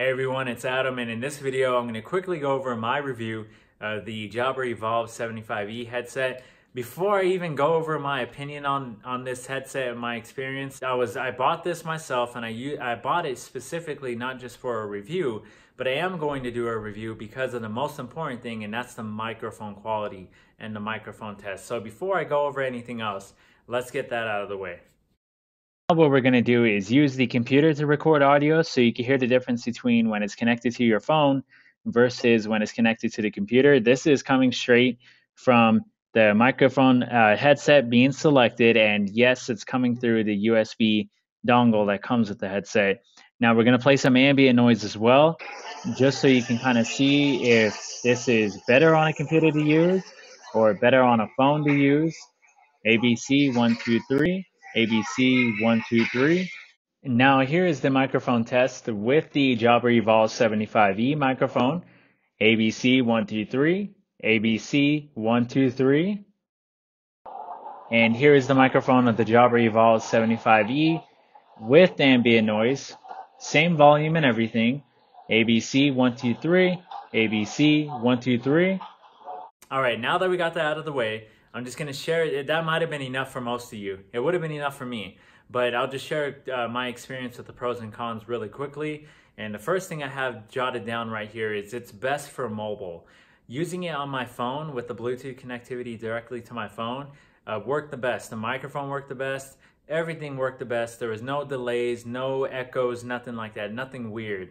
Hey everyone, it's Adam, and in this video I'm going to quickly go over my review of the Jabra Evolve 75E headset. Before I even go over my opinion on this headset and my experience, I bought this myself, and I bought it specifically not just for a review, but I am going to do a review because of the most important thing, and that's the microphone quality and the microphone test. So before I go over anything else, let's get that out of the way. What we're going to do is use the computer to record audio so you can hear the difference between when it's connected to your phone versus when it's connected to the computer. This is coming straight from the microphone headset being selected, and yes, it's coming through the USB dongle that comes with the headset. Now we're going to play some ambient noise as well, just so you can kind of see if this is better on a computer to use or better on a phone to use. ABC 1 2 3. ABC 1 2 3. Now here is the microphone test with the Jabra Evolve 75E microphone. ABC 1 2 3. ABC 1 2 3. And here is the microphone of the Jabra Evolve 75E with ambient noise. Same volume and everything. ABC 1 2 3. ABC 1 2 3. All right, now that we got that out of the way, I'm just going to share it. That might have been enough for most of you. It would have been enough for me, but I'll just share my experience with the pros and cons really quickly. And the first thing I have jotted down right here is it's best for mobile. Using it on my phone with the Bluetooth connectivity directly to my phone worked the best. The microphone worked the best. Everything worked the best. There was no delays, no echoes, nothing like that, nothing weird.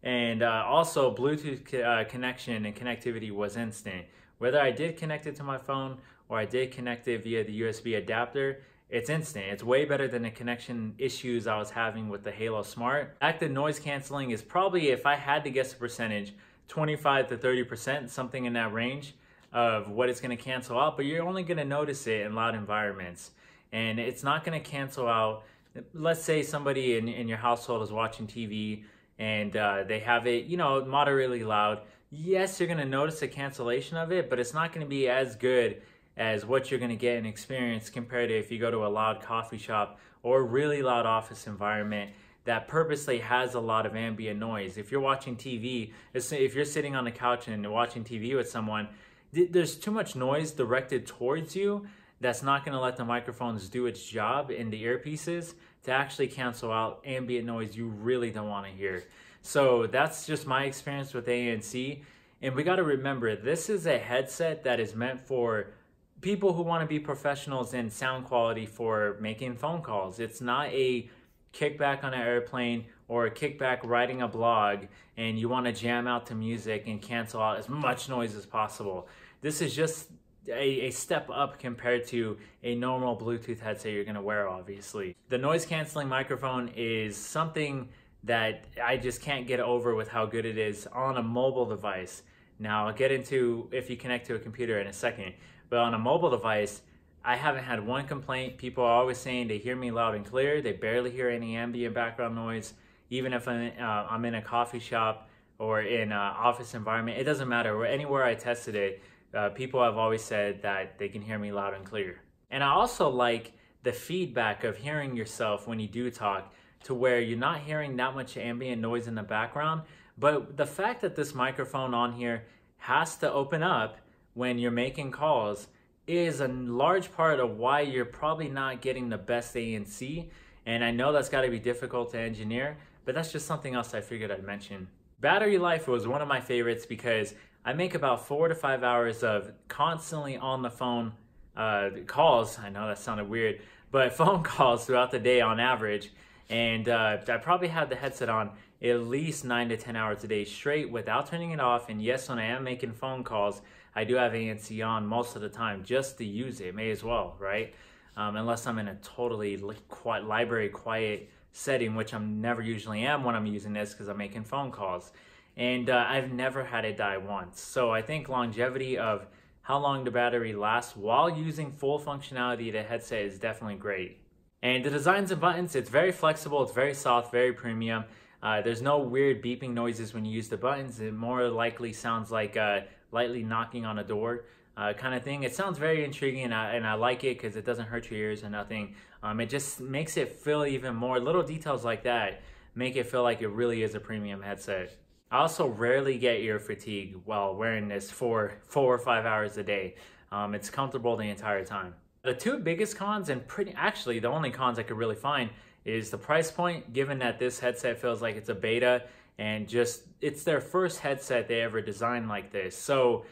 And also Bluetooth connection and connectivity was instant. Whether I did connect it to my phone or I did connect it via the USB adapter, it's instant. It's way better than the connection issues I was having with the Halo Smart. Active noise canceling is probably, if I had to guess a percentage, 25 to 30%, something in that range of what it's going to cancel out, but you're only going to notice it in loud environments. And it's not going to cancel out. Let's say somebody in your household is watching TV and they have it, moderately loud. Yes, you're going to notice a cancellation of it, but it's not going to be as good as what you're going to get and experience compared to if you go to a loud coffee shop or a really loud office environment that purposely has a lot of ambient noise. If you're watching TV, if you're sitting on the couch and watching TV with someone, there's too much noise directed towards you that's not going to let the microphones do its job in the earpieces to actually cancel out ambient noise you really don't want to hear. So that's just my experience with ANC. And we got to remember, this is a headset that is meant for people who want to be professionals in sound quality for making phone calls. It's not a kickback on an airplane or a kickback writing a blog and you want to jam out to music and cancel out as much noise as possible. This is just a step up compared to a normal Bluetooth headset you're going to wear, obviously. The noise canceling microphone is something that I just can't get over with how good it is on a mobile device. Now, I'll get into if you connect to a computer in a second, but on a mobile device, I haven't had one complaint. People are always saying they hear me loud and clear. They barely hear any ambient background noise. Even if I'm in a coffee shop or in an office environment, it doesn't matter. Anywhere I tested it, people have always said that they can hear me loud and clear. And I also like the feedback of hearing yourself when you do talk, to where you're not hearing that much ambient noise in the background. But the fact that this microphone on here has to open up when you're making calls is a large part of why you're probably not getting the best ANC. And I know that's got to be difficult to engineer, but that's just something else I figured I'd mention. Battery life was one of my favorites because I make about 4 to 5 hours of constantly on the phone calls. I know that sounded weird, but phone calls throughout the day on average. And I probably had the headset on at least 9 to 10 hours a day straight without turning it off. And yes, when I am making phone calls, I do have ANC on most of the time just to use it. May as well, right? Unless I'm in a totally library quiet setting, which I'm never usually am when I'm using this because I'm making phone calls. And I've never had it die once. So I think longevity of how long the battery lasts while using full functionality of the headset is definitely great. And the designs and buttons, it's very flexible, it's very soft, very premium. There's no weird beeping noises when you use the buttons. It more likely sounds like lightly knocking on a door kind of thing. It sounds very intriguing, and I like it because it doesn't hurt your ears or nothing. It just makes it feel even more, little details like that make it feel like it really is a premium headset. I also rarely get ear fatigue while wearing this for 4 or 5 hours a day. It's comfortable the entire time. The two biggest cons, and actually the only cons I could really find, is the price point, given that this headset feels like it's a beta and just it's their first headset they ever designed like this. So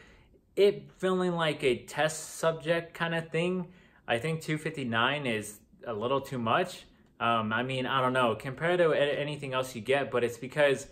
it feeling like a test subject kind of thing, I think $259 is a little too much. I mean, I don't know, compared to anything else you get, but it's because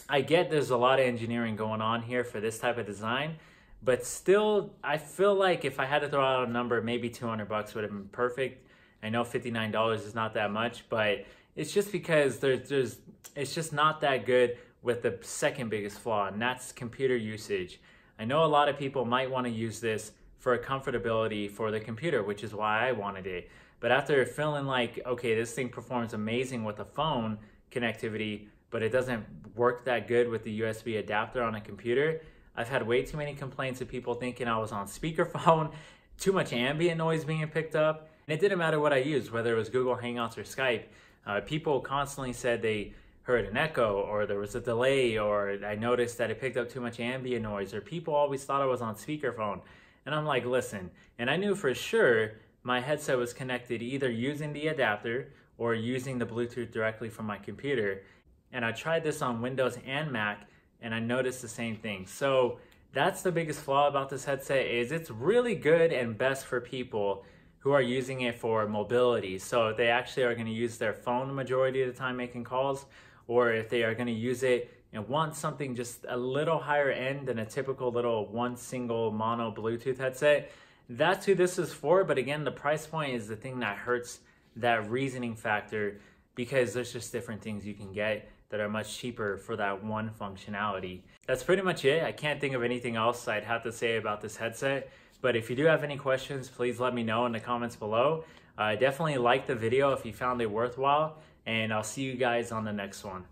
I get there's a lot of engineering going on here for this type of design, but still, I feel like if I had to throw out a number, maybe $200 would have been perfect. I know $59 is not that much, but it's just because it's just not that good with the second biggest flaw, and that's computer usage. I know a lot of people might want to use this for comfortability for the computer, which is why I wanted it. But after feeling like, okay, this thing performs amazing with the phone connectivity, but it doesn't work that good with the USB adapter on a computer, I've had way too many complaints of people thinking I was on speakerphone, too much ambient noise being picked up. And it didn't matter what I used, whether it was Google Hangouts or Skype. People constantly said they heard an echo, or there was a delay, or I noticed that it picked up too much ambient noise, or people always thought I was on speakerphone. And I'm like, listen, and I knew for sure my headset was connected either using the adapter or using the Bluetooth directly from my computer. And I tried this on Windows and Mac, and I noticed the same thing. So that's the biggest flaw about this headset, is it's really good and best for people who are using it for mobility. So if they actually are going to use their phone the majority of the time making calls, or if they are going to use it and want something just a little higher end than a typical little one single mono Bluetooth headset, that's who this is for. But again, the price point is the thing that hurts that reasoning factor, because there's just different things you can get that are much cheaper for that one functionality. That's pretty much it. I can't think of anything else I'd have to say about this headset. But if you do have any questions, please let me know in the comments below. Definitely like the video if you found it worthwhile, and I'll see you guys on the next one.